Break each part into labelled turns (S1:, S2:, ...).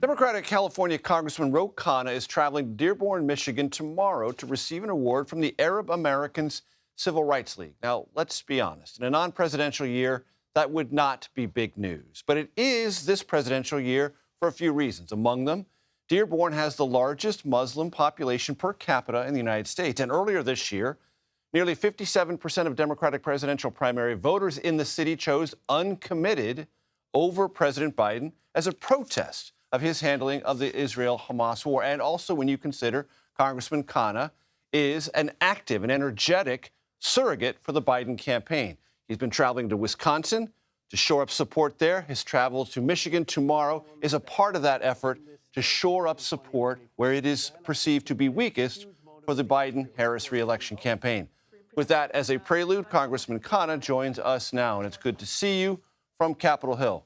S1: Democratic California Congressman Ro Khanna is traveling to Dearborn, Michigan tomorrow to receive an award from the Arab Americans Civil Rights League. Now, let's be honest. In a non-presidential year, that would not be big news. But it is this presidential year for a few reasons. Among them, Dearborn has the largest Muslim population per capita in the United States. And earlier this year, nearly 57% of Democratic presidential primary voters in the city chose uncommitted over President Biden as a protest of his handling of the Israel-Hamas war. And also when you consider Congressman Khanna is an active and energetic surrogate for the Biden campaign. He's been traveling to Wisconsin to shore up support there. His travel to Michigan tomorrow is a part of that effort to shore up support where it is perceived to be weakest for the Biden-Harris reelection campaign. With that as a prelude, Congressman Khanna joins us now, and it's good to see you from Capitol Hill.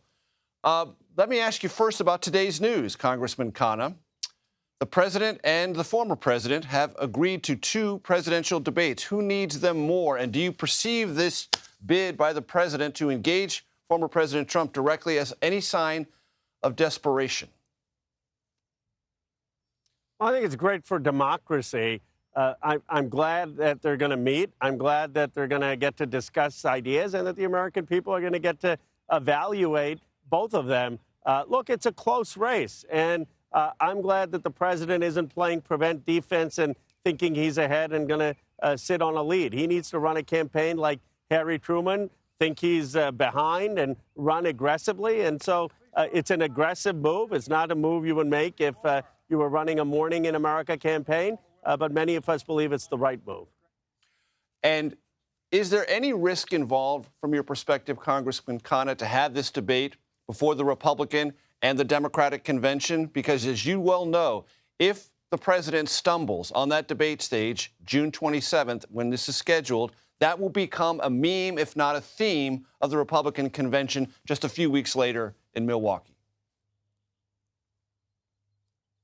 S1: Let me ask you first about today's news, Congressman Khanna. The president and the former president have agreed to 2 presidential debates. Who needs them more? And do you perceive this bid by the president to engage former President Trump directly as any sign of desperation?
S2: Well, I think it's great for democracy. I'm glad that they're going to meet. I'm glad that they're going to get to discuss ideas and that the American people are going to get to evaluate both of them. Look, it's a close race, and I'm glad that the president isn't playing prevent defense and thinking he's ahead and going to sit on a lead. He needs to run a campaign like Harry Truman, think he's behind and run aggressively. And so it's an aggressive move. It's not a move you would make if you were running a Morning in America campaign, but many of us believe it's the right move.
S1: And is there any risk involved from your perspective, Congressman Khanna, to have this debate before the Republican and the Democratic convention? Because as you well know, if the president stumbles on that debate stage, June 27th, when this is scheduled, that will become a meme, if not a theme, of the Republican convention just a few weeks later in Milwaukee.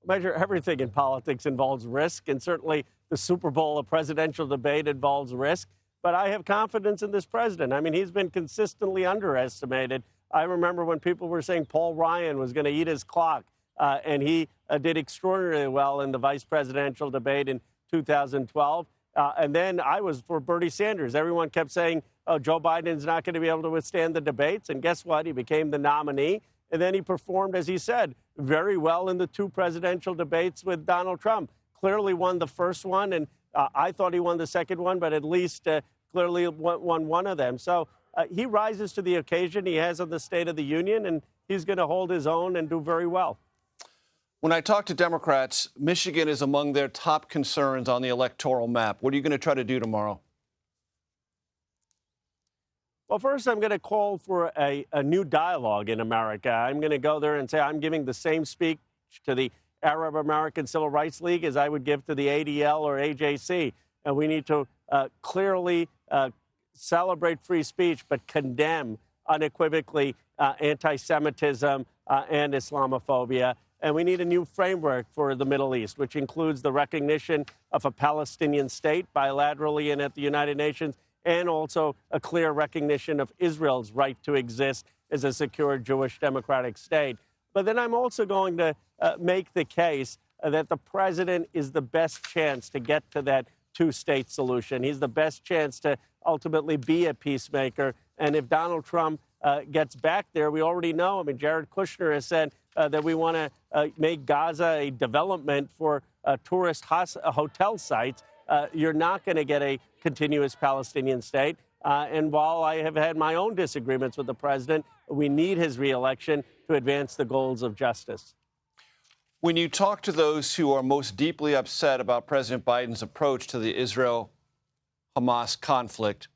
S2: Measure everything in politics involves risk, and certainly the Super Bowl, a presidential debate, involves risk. But I have confidence in this president. I mean, he's been consistently underestimated. I remember when people were saying Paul Ryan was going to eat his clock, and he did extraordinarily well in the vice presidential debate in 2012. And then I was for Bernie Sanders. Everyone kept saying, oh, Joe Biden's not going to be able to withstand the debates. And guess what? He became the nominee. And then he performed, as he said, very well in the 2 presidential debates with Donald Trump. Clearly won the first one, and I thought he won the second one, but at least clearly won one of them. So he rises to the occasion he has on the State of the Union, and he's going to hold his own and do very well.
S1: When I talk to Democrats, Michigan is among their top concerns on the electoral map. What are you going to try to do tomorrow?
S2: Well, first, I'm going to call for a new dialogue in America. I'm going to go there and say I'm giving the same speech to the Arab American Civil Rights League as I would give to the ADL or AJC. And we need to clearly celebrate free speech, but condemn unequivocally anti-Semitism and Islamophobia. And we need a new framework for the Middle East, which includes the recognition of a Palestinian state bilaterally and at the United Nations, and also a clear recognition of Israel's right to exist as a secure Jewish democratic state. But then I'm also going to make the case that the president is the best chance to get to that 2-state solution. He's the best chance to ultimately be a peacemaker. And if Donald Trump gets back there, we already know. I mean, Jared Kushner has said that we want to make Gaza a development for tourist hotel sites. You're not going to get a continuous Palestinian state. And while I have had my own disagreements with the president, we need his reelection to advance the goals of justice.
S1: When you talk to those who are most deeply upset about President Biden's approach to the Israel-Hamas conflict,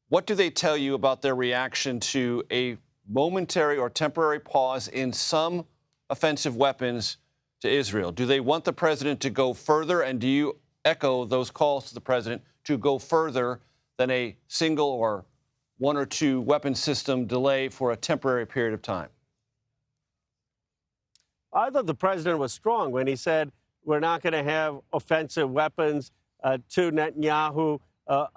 S1: what do they tell you about their reaction to a momentary or temporary pause in some offensive weapons to Israel? Do they want the president to go further, and do you echo those calls to the president to go further than a single or 1 or 2 weapon system delay for a temporary period of time?
S2: I thought the president was strong when he said we're not going to have offensive weapons to Netanyahu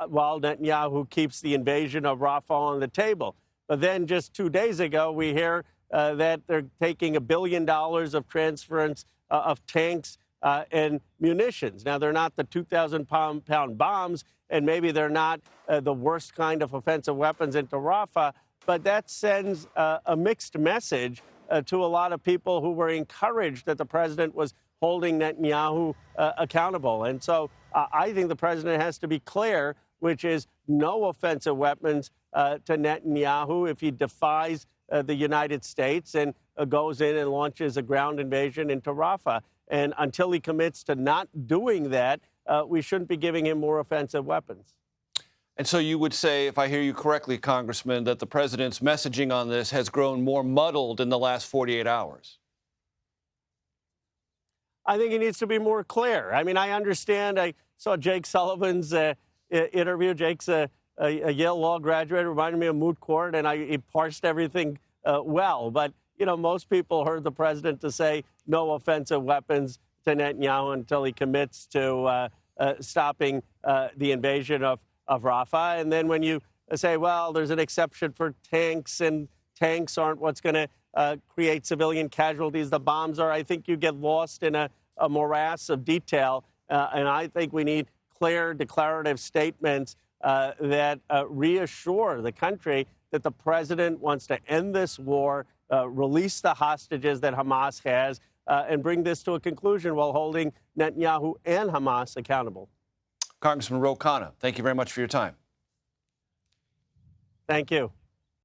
S2: while Netanyahu keeps the invasion of Rafah on the table. But then just 2 days ago, we hear that they're taking $1 billion of transference of tanks and munitions. Now, they're not the 2,000-pound bombs, and maybe they're not the worst kind of offensive weapons into Rafah, but that sends a mixed message to a lot of people who were encouraged that the president was holding Netanyahu accountable. And so I think the president has to be clear, which is no offensive weapons to Netanyahu if he defies the United States and goes in and launches a ground invasion into Rafah. And until he commits to not doing that, we shouldn't be giving him more offensive weapons.
S1: And so you would say, if I hear you correctly, Congressman, that the president's messaging on this has grown more muddled in the last 48 hours.
S2: I think he needs to be more clear. I mean, I understand. I saw Jake Sullivan's interview. Jake's a Yale Law graduate, reminded me of moot court, and he parsed everything well. But, you know, most people heard the president to say no offensive weapons to Netanyahu until he commits to stopping the invasion of Rafah. And then when you say, well, there's an exception for tanks, and tanks aren't what's going to create civilian casualties, the bombs are, I think you get lost in a morass of detail. And I think we need clear declarative statements that reassure the country that the president wants to end this war, release the hostages that Hamas has, and bring this to a conclusion while holding Netanyahu and Hamas accountable.
S1: Congressman Ro Khanna, thank you very much for your time.
S2: Thank you.